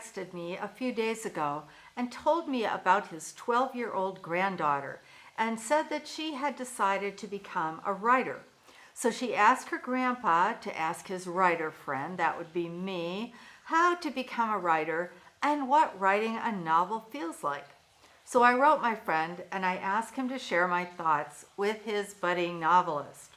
texted me a few days ago and told me about his 12-year-old granddaughter and said that she had decided to become a writer. So she asked her grandpa to ask his writer friend, that would be me, how to become a writer and what writing a novel feels like. So I wrote my friend and I asked him to share my thoughts with his budding novelist.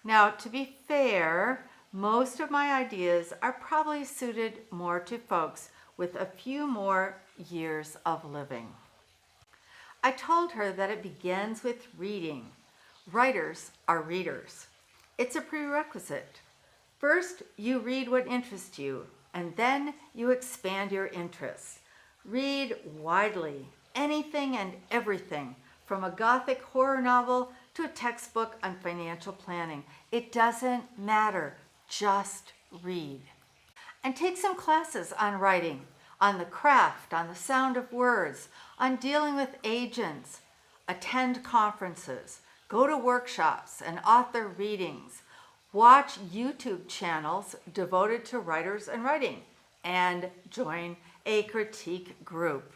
Now, to be fair, most of my ideas are probably suited more to folks with a few more years of living. I told her that it begins with reading. Writers are readers. It's a prerequisite. First, you read what interests you, and then you expand your interests. Read widely, anything and everything, from a gothic horror novel to a textbook on financial planning. It doesn't matter, just read. And take some classes on writing, on the craft, on the sound of words, on dealing with agents. Attend conferences, go to workshops and author readings, watch YouTube channels devoted to writers and writing, and join a critique group.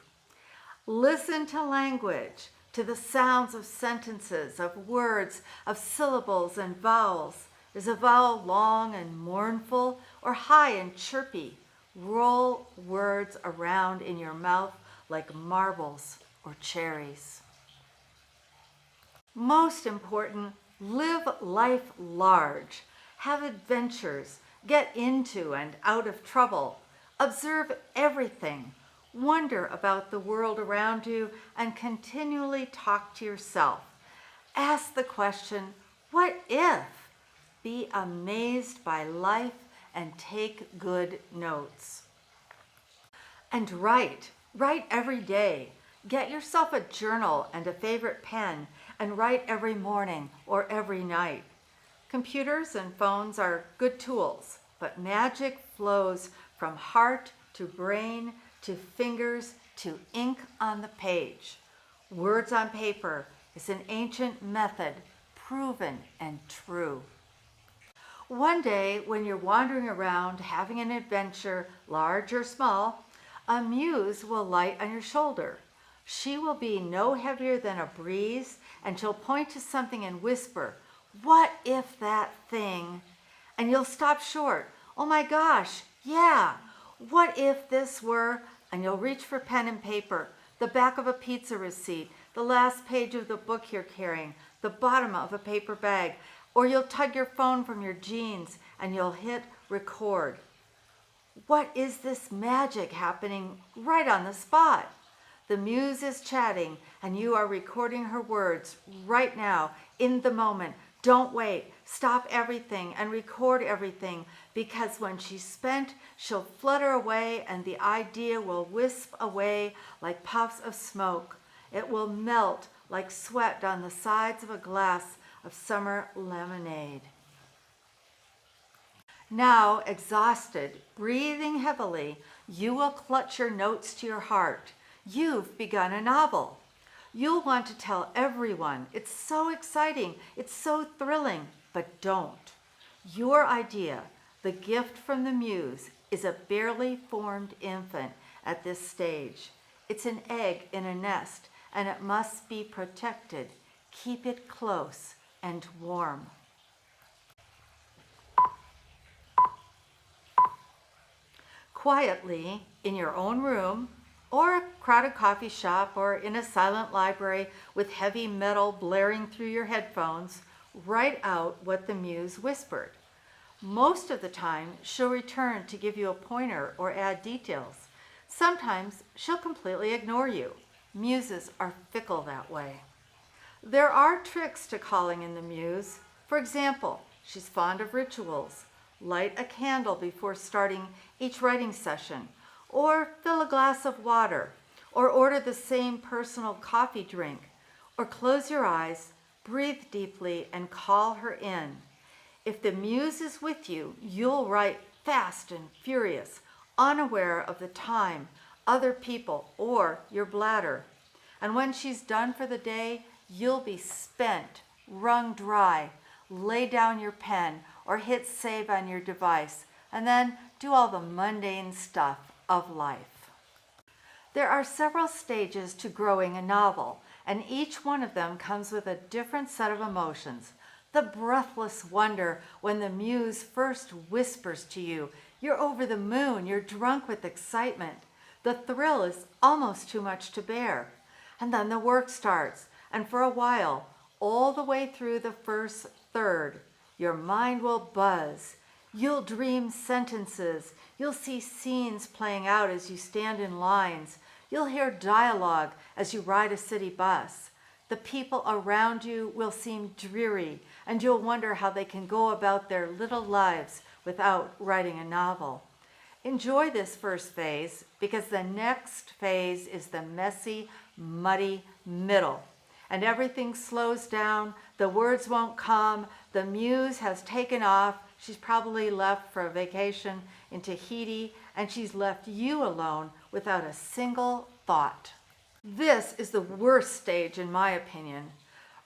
Listen to language, to the sounds of sentences, of words, of syllables and vowels. Is a vowel long and mournful or high and chirpy? Roll words around in your mouth like marbles or cherries. Most important, live life large. Have adventures. Get into and out of trouble. Observe everything. Wonder about the world around you and continually talk to yourself. Ask the question, what if? Be amazed by life and take good notes. And write. Write every day. Get yourself a journal and a favorite pen and write every morning or every night. Computers and phones are good tools, but magic flows from heart to brain to fingers to ink on the page. Words on paper is an ancient method, proven and true. One day, when you're wandering around having an adventure, large or small, a muse will light on your shoulder. She will be no heavier than a breeze, and she'll point to something and whisper, "What if that thing?" And you'll stop short. "Oh my gosh, yeah, what if this were?" And you'll reach for pen and paper, the back of a pizza receipt, the last page of the book you're carrying, the bottom of a paper bag, or you'll tug your phone from your jeans and you'll hit record. What is this magic happening right on the spot? The muse is chatting and you are recording her words right now, in the moment. Don't wait. Stop everything and record everything, because when she's spent, she'll flutter away and the idea will wisp away like puffs of smoke. It will melt like sweat on the sides of a glass of summer lemonade. Now, exhausted, breathing heavily, you will clutch your notes to your heart. You've begun a novel. You'll want to tell everyone. It's so exciting. It's so thrilling. But don't. Your idea, the gift from the muse, is a barely formed infant at this stage. It's an egg in a nest, and it must be protected. Keep it close and warm. Quietly, in your own room, or a crowded coffee shop, or in a silent library with heavy metal blaring through your headphones, write out what the muse whispered. Most of the time, she'll return to give you a pointer or add details. Sometimes she'll completely ignore you. Muses are fickle that way. There are tricks to calling in the muse. For example, she's fond of rituals. Light a candle before starting each writing session, or fill a glass of water, or order the same personal coffee drink, or close your eyes, breathe deeply, and call her in. If the muse is with you, you'll write fast and furious, unaware of the time, other people, or your bladder. And when she's done for the day, you'll be spent, wrung dry. Lay down your pen or hit save on your device, and then do all the mundane stuff of life. There are several stages to growing a novel, and each one of them comes with a different set of emotions. The breathless wonder when the muse first whispers to you, you're over the moon, you're drunk with excitement. The thrill is almost too much to bear. And then the work starts, and for a while, all the way through the first third, your mind will buzz. You'll dream sentences. You'll see scenes playing out as you stand in lines. You'll hear dialogue as you ride a city bus. The people around you will seem dreary, and you'll wonder how they can go about their little lives without writing a novel. Enjoy this first phase, because the next phase is the messy, muddy middle. And everything slows down, the words won't come, the muse has taken off, she's probably left for a vacation in Tahiti, and she's left you alone without a single thought. This is the worst stage, in my opinion.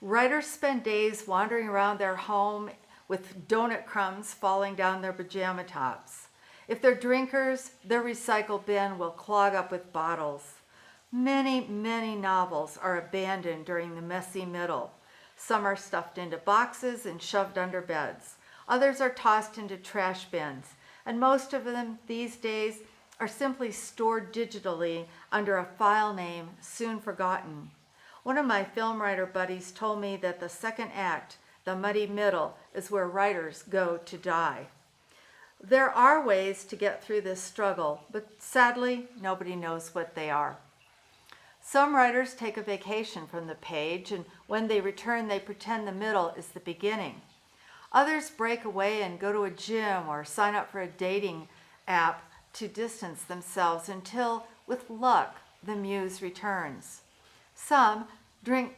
Writers spend days wandering around their home with donut crumbs falling down their pajama tops. If they're drinkers, their recycle bin will clog up with bottles. Many, many novels are abandoned during the messy middle. Some are stuffed into boxes and shoved under beds. Others are tossed into trash bins. And most of them these days are simply stored digitally under a file name soon forgotten. One of my film writer buddies told me that the second act, the muddy middle, is where writers go to die. There are ways to get through this struggle, but sadly, nobody knows what they are. Some writers take a vacation from the page, and when they return, they pretend the middle is the beginning. Others break away and go to a gym or sign up for a dating app to distance themselves until, with luck, the muse returns. Some drink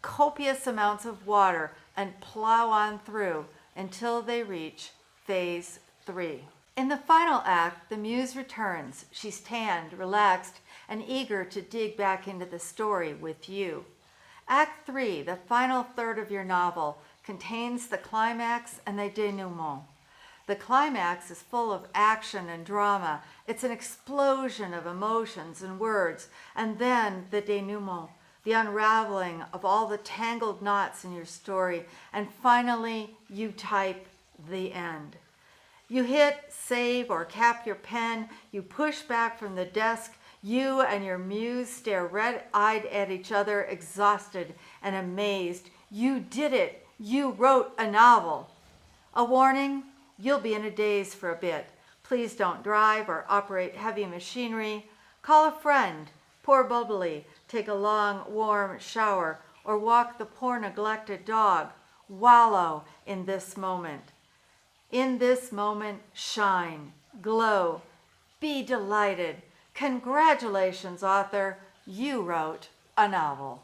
copious amounts of water and plow on through until they reach phase 3. In the final act, the muse returns. She's tanned, relaxed, and eager to dig back into the story with you. Act 3, the final third of your novel, contains the climax and the denouement. The climax is full of action and drama. It's an explosion of emotions and words. And then the denouement, the unraveling of all the tangled knots in your story. And finally, you type the end. You hit save or cap your pen. You push back from the desk. You and your muse stare red-eyed at each other, exhausted and amazed. You did it. You wrote a novel. A warning, you'll be in a daze for a bit. Please don't drive or operate heavy machinery. Call a friend, pour bubbly, take a long, warm shower, or walk the poor neglected dog. Wallow in this moment. In this moment, shine, glow, be delighted. Congratulations, author, you wrote a novel.